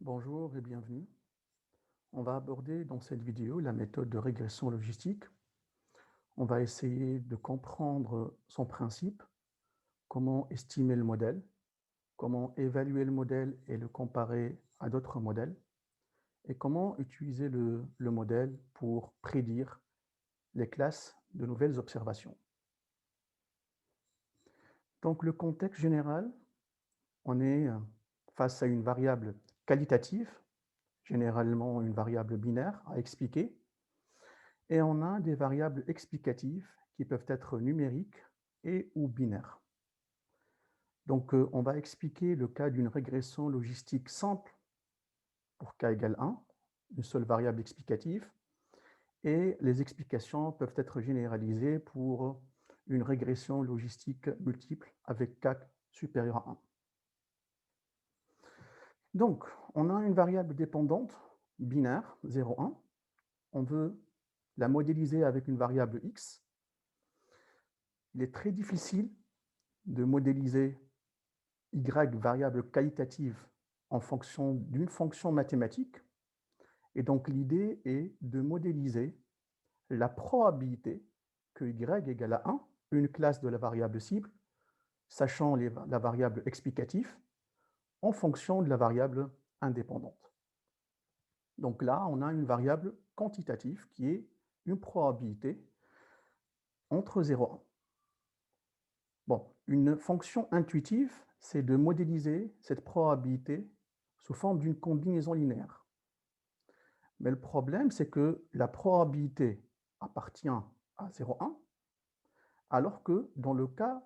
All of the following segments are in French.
Bonjour et bienvenue. On va aborder dans cette vidéo la méthode de régression logistique. On va essayer de comprendre son principe, comment estimer le modèle, comment évaluer le modèle et le comparer à d'autres modèles, et comment utiliser le modèle pour prédire les classes de nouvelles observations. Donc le contexte général, on est face à une variable qualitative, généralement une variable binaire à expliquer. Et on a des variables explicatives qui peuvent être numériques et ou binaires. Donc, on va expliquer le cas d'une régression logistique simple pour k égale 1, une seule variable explicative, et les explications peuvent être généralisées pour une régression logistique multiple avec k supérieur à 1. Donc, on a une variable dépendante binaire, 0, 1. On veut la modéliser avec une variable x. Il est très difficile de modéliser y variable qualitative en fonction d'une fonction mathématique. Et donc, l'idée est de modéliser la probabilité que y égale à 1, une classe de la variable cible, sachant la variable explicative, en fonction de la variable indépendante. Donc là, on a une variable quantitative qui est une probabilité entre 0 et 1. Bon, une fonction intuitive, c'est de modéliser cette probabilité sous forme d'une combinaison linéaire. Mais le problème, c'est que la probabilité appartient à 0,1, alors que dans le cas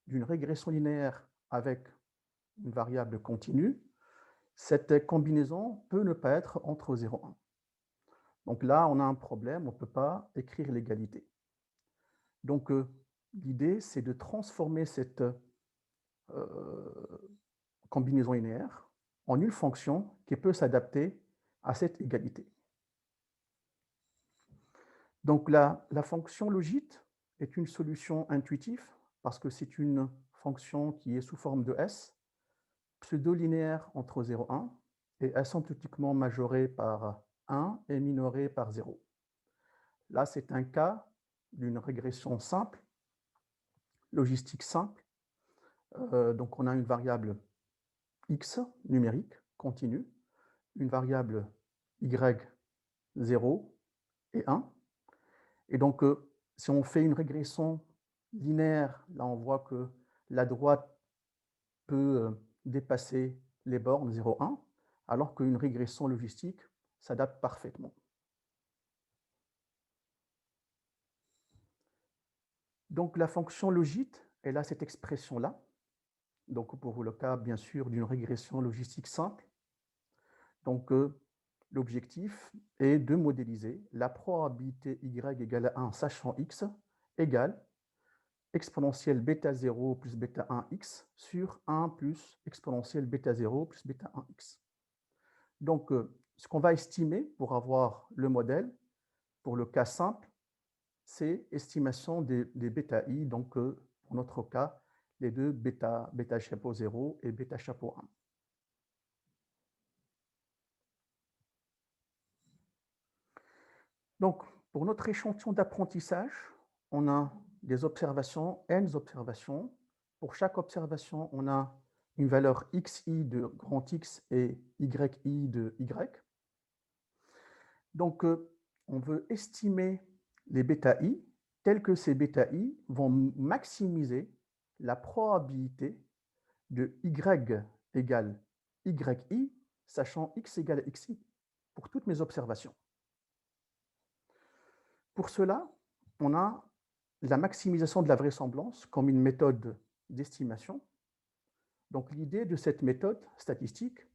d'une régression linéaire avec une variable continue, cette combinaison peut ne pas être entre 0 et 1. Donc là, on a un problème, on ne peut pas écrire l'égalité. Donc l'idée, c'est de transformer cette combinaison linéaire en une fonction qui peut s'adapter à cette égalité. Donc la fonction logite est une solution intuitive parce que c'est une fonction qui est sous forme de S, pseudo-linéaire entre 0 et 1, et asymptotiquement majorée par 1 et minorée par 0. Là, c'est un cas d'une régression simple, logistique simple. Donc on a une variable x numérique, continue, une variable y 0 et 1. Et donc, si on fait une régression linéaire, là, on voit que la droite peut dépasser les bornes 0, 1, alors qu'une régression logistique s'adapte parfaitement. Donc, la fonction logite, elle a cette expression-là. Donc, pour le cas, bien sûr, d'une régression logistique simple. Donc, l'objectif est de modéliser la probabilité y égale à 1, sachant x, égale exponentielle bêta 0 plus bêta 1x sur 1 plus exponentielle bêta 0 plus bêta 1x. Donc, ce qu'on va estimer pour avoir le modèle, pour le cas simple, c'est estimation des bêta i, donc pour notre cas, les deux bêta chapeau 0 et bêta chapeau 1. Donc, pour notre échantillon d'apprentissage, on a des observations, n observations. Pour chaque observation, on a une valeur xi de grand X et yi de y. Donc, on veut estimer les bêta i tels que ces bêta i vont maximiser la probabilité de y égale yi, sachant x égale xi pour toutes mes observations. Pour cela, on a la maximisation de la vraisemblance comme une méthode d'estimation. Donc l'idée de cette méthode statistique,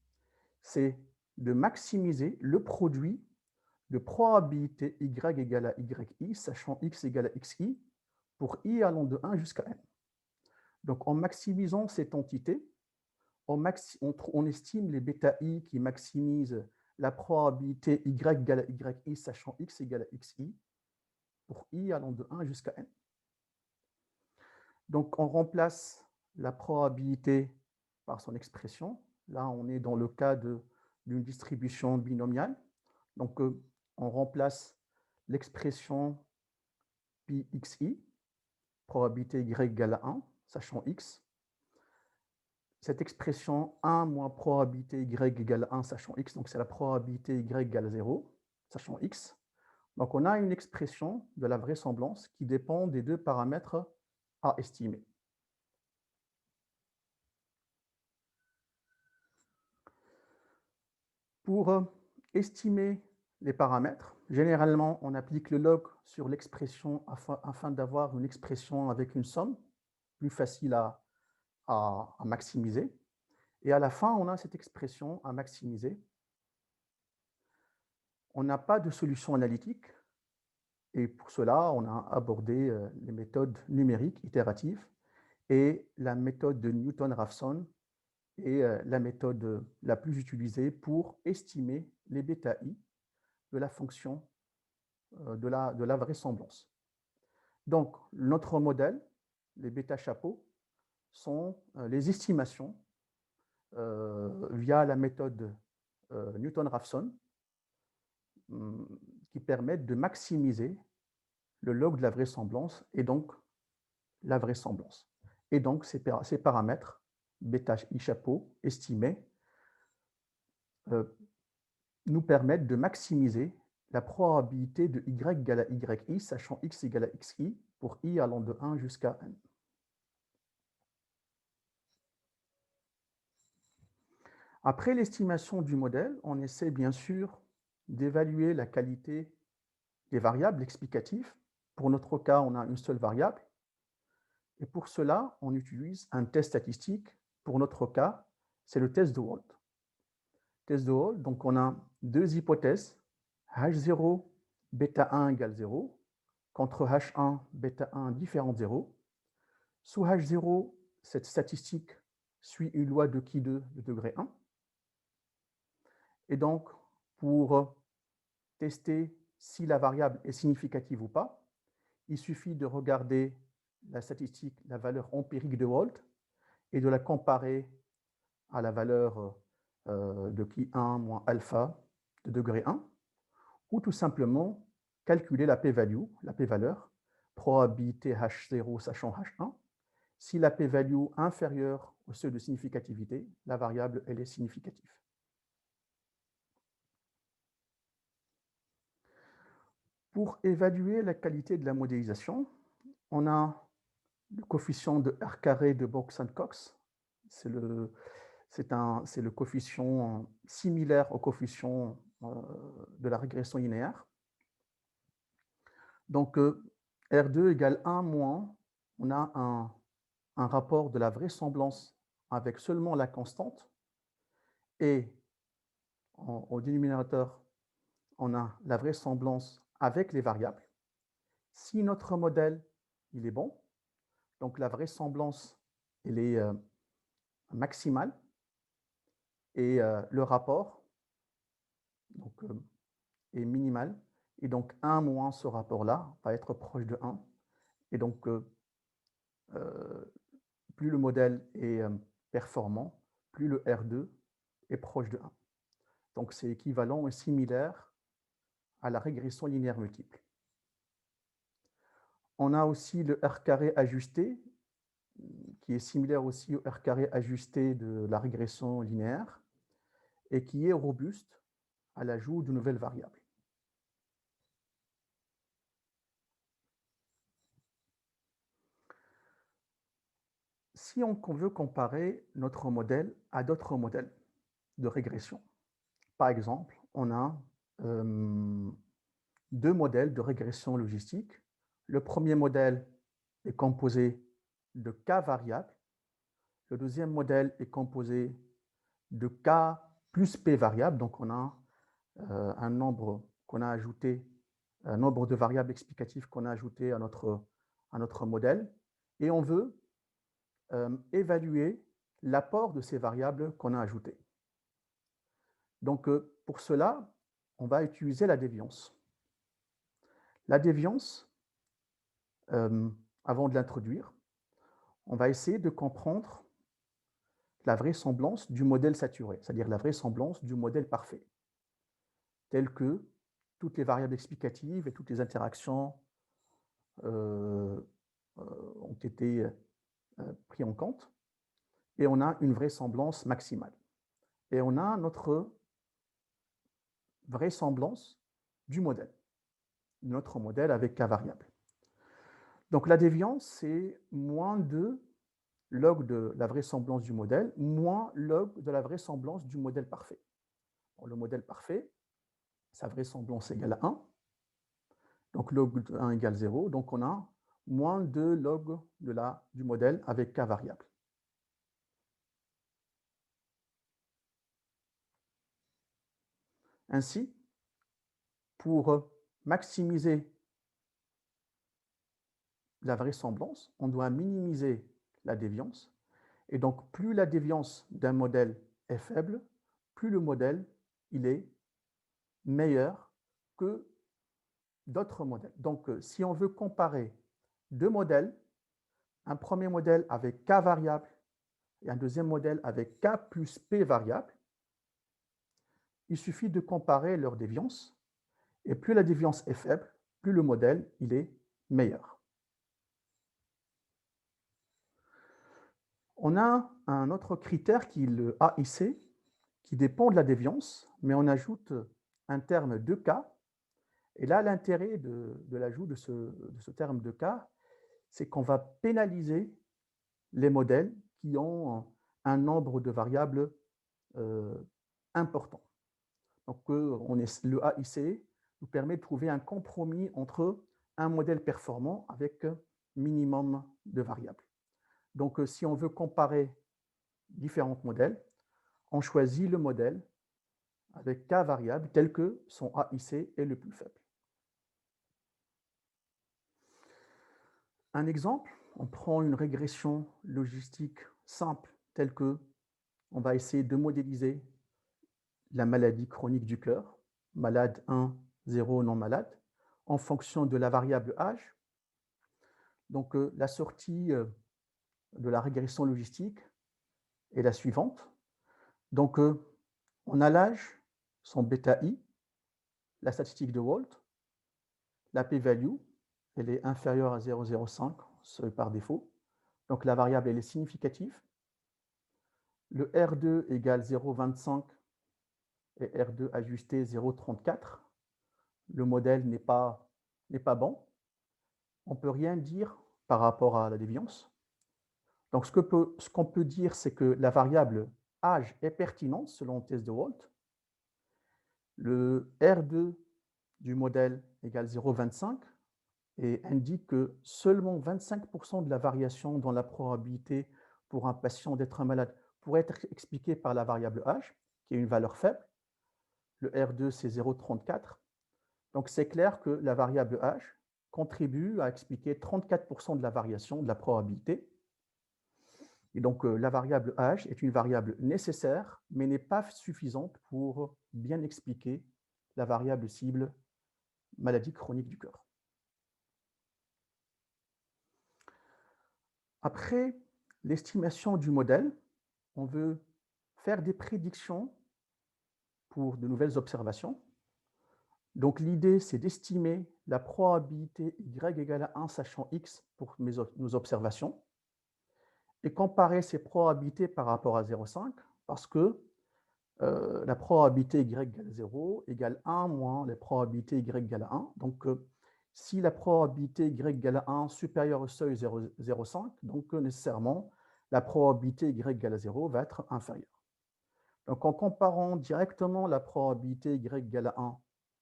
c'est de maximiser le produit de probabilité y égale à yi, sachant x égale à xi, pour i allant de 1 jusqu'à n. Donc en maximisant cette entité, on estime les bêta i qui maximisent la probabilité y égale à yi, sachant x égale à xi, pour i allant de 1 jusqu'à n. Donc, on remplace la probabilité par son expression. Là, on est dans le cas d'une distribution binomiale. Donc, on remplace l'expression Pxi, probabilité y égale à 1, sachant x. Cette expression 1 moins probabilité y égale à 1, sachant x, donc c'est la probabilité y égale à 0, sachant x. Donc, on a une expression de la vraisemblance qui dépend des deux paramètres à estimer. Pour estimer les paramètres, généralement, on applique le log sur l'expression afin d'avoir une expression avec une somme plus facile à maximiser. Et à la fin, on a cette expression à maximiser. On n'a pas de solution analytique. Et pour cela, on a abordé les méthodes numériques itératives et la méthode de Newton-Raphson est la méthode la plus utilisée pour estimer les bêta i de la fonction de la vraisemblance. Donc, notre modèle, les bêta chapeaux, sont les estimations via la méthode Newton-Raphson qui permettent de maximiser le log de la vraisemblance et donc la vraisemblance. Et donc, ces paramètres, bêta i chapeau estimés, nous permettent de maximiser la probabilité de y égale à yi, sachant x égale à xi, pour i allant de 1 jusqu'à n. Après l'estimation du modèle, on essaie bien sûr d'évaluer la qualité des variables explicatives. Pour notre cas, on a une seule variable. Et pour cela, on utilise un test statistique. Pour notre cas, c'est le test de Holt. Test de Holt, donc on a deux hypothèses, H0, bêta 1 égale 0, contre H1, bêta 1 différent de 0. Sous H0, cette statistique suit une loi de Ki2 de degré 1. Et donc, pour tester si la variable est significative ou pas, il suffit de regarder la statistique, la valeur empirique de Holt, et de la comparer à la valeur de Ki1 moins alpha de degré 1, ou tout simplement calculer la p-value, la p-valeur, probabilité H0 sachant H1. Si la p-value est inférieure au seuil de significativité, la variable elle est significative. Pour évaluer la qualité de la modélisation, on a le coefficient de R carré de Box-Cox. C'est le coefficient similaire au coefficient de la régression linéaire. Donc, R2 égale 1 moins, on a un rapport de la vraisemblance avec seulement la constante. Et au dénominateur, on a la vraisemblance avec les variables. Si notre modèle il est bon, donc la vraisemblance elle est maximale et le rapport donc, est minimal. Et donc 1 moins ce rapport-là va être proche de 1. Et donc, plus le modèle est performant, plus le R2 est proche de 1. Donc, c'est équivalent et similaire à la régression linéaire multiple. On a aussi le R carré ajusté, qui est similaire aussi au R carré ajusté de la régression linéaire, et qui est robuste à l'ajout de nouvelles variables. Si on veut comparer notre modèle à d'autres modèles de régression, par exemple, on a deux modèles de régression logistique. Le premier modèle est composé de K variables. Le deuxième modèle est composé de K plus P variables. Donc, on a un nombre qu'on a ajouté, un nombre de variables explicatives qu'on a ajouté à notre modèle. Et on veut évaluer l'apport de ces variables qu'on a ajoutées. Donc, pour cela, on va utiliser la déviance. La déviance, avant de l'introduire, on va essayer de comprendre la vraisemblance du modèle saturé, c'est-à-dire la vraisemblance du modèle parfait, tel que toutes les variables explicatives et toutes les interactions ont été prises en compte, et on a une vraisemblance maximale. Et on a notre vraisemblance du modèle, notre modèle avec K variable. Donc la déviance, c'est moins de log de la vraisemblance du modèle, moins log de la vraisemblance du modèle parfait. Bon, le modèle parfait, sa vraisemblance égale 1, donc log de 1 égale 0, donc on a moins 2 log du modèle avec K variable. Ainsi, pour maximiser la vraisemblance, on doit minimiser la déviance. Et donc, plus la déviance d'un modèle est faible, plus le modèle il est meilleur que d'autres modèles. Donc, si on veut comparer deux modèles, un premier modèle avec K variable et un deuxième modèle avec K plus P variable, il suffit de comparer leur déviance. Et plus la déviance est faible, plus le modèle il est meilleur. On a un autre critère qui est le AIC, qui dépend de la déviance, mais on ajoute un terme de K. Et là, l'intérêt de l'ajout de ce terme de K, c'est qu'on va pénaliser les modèles qui ont un nombre de variables important. Donc, le AIC nous permet de trouver un compromis entre un modèle performant avec minimum de variables. Donc, si on veut comparer différents modèles, on choisit le modèle avec K variables tel que son AIC est le plus faible. Un exemple, on prend une régression logistique simple telle que on va essayer de modéliser la maladie chronique du cœur, malade 1, 0, non malade, en fonction de la variable âge. Donc, la sortie de la régression logistique est la suivante. Donc, on a l'âge, son bêta I, la statistique de Walt, la p-value, elle est inférieure à 0,05, seuil par défaut. Donc, la variable, elle est significative. Le R2 égale 0,25 et R2 ajusté 0,34. Le modèle n'est pas bon. On ne peut rien dire par rapport à la déviance. Donc, ce qu'on peut dire, c'est que la variable âge est pertinente selon le test de Walt. Le R2 du modèle égale 0,25 et indique que seulement 25% de la variation dans la probabilité pour un patient d'être malade pourrait être expliquée par la variable âge, qui est une valeur faible. Le R2, c'est 0,34. Donc, c'est clair que la variable âge contribue à expliquer 34% de la variation de la probabilité. Et donc, la variable âge est une variable nécessaire, mais n'est pas suffisante pour bien expliquer la variable cible maladie chronique du cœur. Après l'estimation du modèle, on veut faire des prédictions pour de nouvelles observations. Donc, l'idée, c'est d'estimer la probabilité y égale à 1 sachant x pour nos observations et comparer ces probabilités par rapport à 0,5 parce que la probabilité y égale 0 égale 1 moins la probabilité y égale 1. Donc, si la probabilité y égale 1 supérieure au seuil 0,5, donc nécessairement, la probabilité y égale 0 va être inférieure. Donc, en comparant directement la probabilité y égale 1,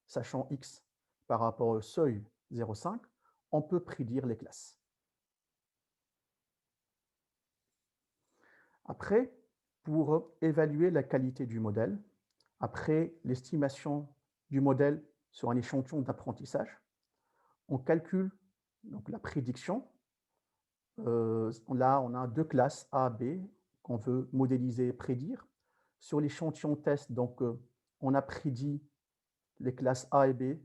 sachant x par rapport au seuil 0,5, on peut prédire les classes. Après, pour évaluer la qualité du modèle, après l'estimation du modèle sur un échantillon d'apprentissage, on calcule donc, la prédiction. Là, on a deux classes A, B qu'on veut modéliser et prédire. Sur l'échantillon test, donc, on a prédit les classes A et B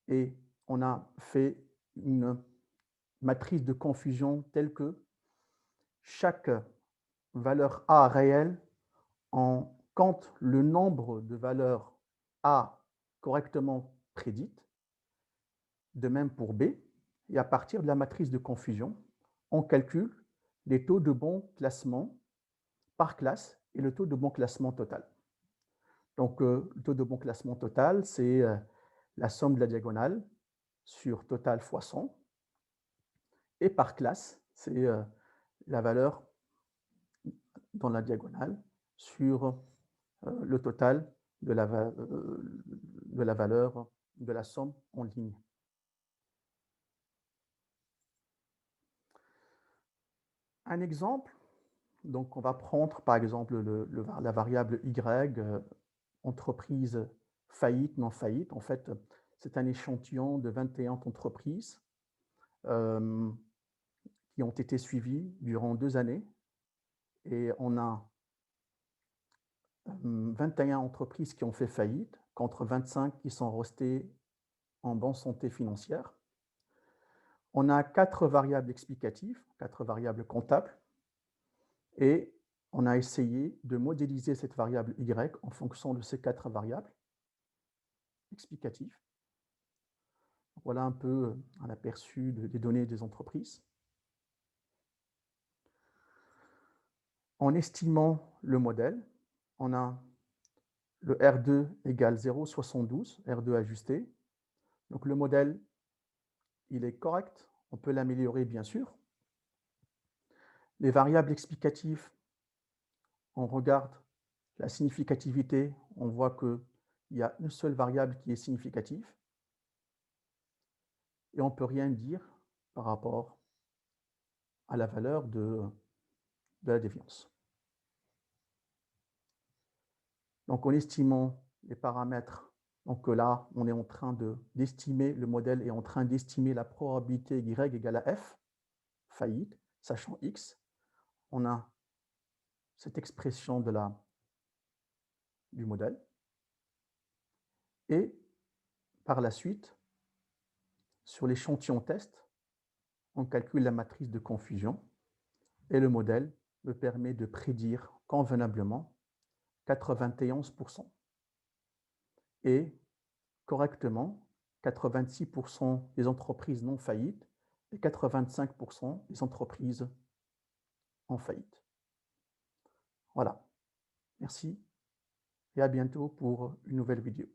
et on a fait une matrice de confusion telle que chaque valeur A réelle, on compte le nombre de valeurs A correctement prédites, de même pour B, et à partir de la matrice de confusion, on calcule les taux de bon classement par classe et le taux de bon classement total. Donc, le taux de bon classement total, c'est la somme de la diagonale sur total fois 100. Et par classe, c'est la valeur dans la diagonale sur le total de la valeur de la somme en ligne. Un exemple, donc on va prendre par exemple la variable Y, entreprise faillite, non faillite. En fait, c'est un échantillon de 21 entreprises qui ont été suivies durant 2 années. Et on a 21 entreprises qui ont fait faillite contre 25 qui sont restées en bonne santé financière. On a 4 variables explicatives, 4 variables comptables, et on a essayé de modéliser cette variable Y en fonction de ces 4 variables explicatives. Voilà un peu un aperçu des données des entreprises. En estimant le modèle, on a le R2 égale 0,72, R2 ajusté. Donc le modèle, il est correct, on peut l'améliorer bien sûr. Les variables explicatives, on regarde la significativité, on voit qu'il y a une seule variable qui est significative. Et on ne peut rien dire par rapport à la valeur de la déviance. Donc en estimant les paramètres, donc là, on est en train d'estimer, le modèle est en train d'estimer la probabilité Y égale à F, faillite, sachant X. On a cette expression du modèle. Et par la suite, sur l'échantillon test, on calcule la matrice de confusion et le modèle me permet de prédire convenablement 91% et correctement 86% des entreprises non faillites et 85% des entreprises en faillite. Voilà. Merci et à bientôt pour une nouvelle vidéo.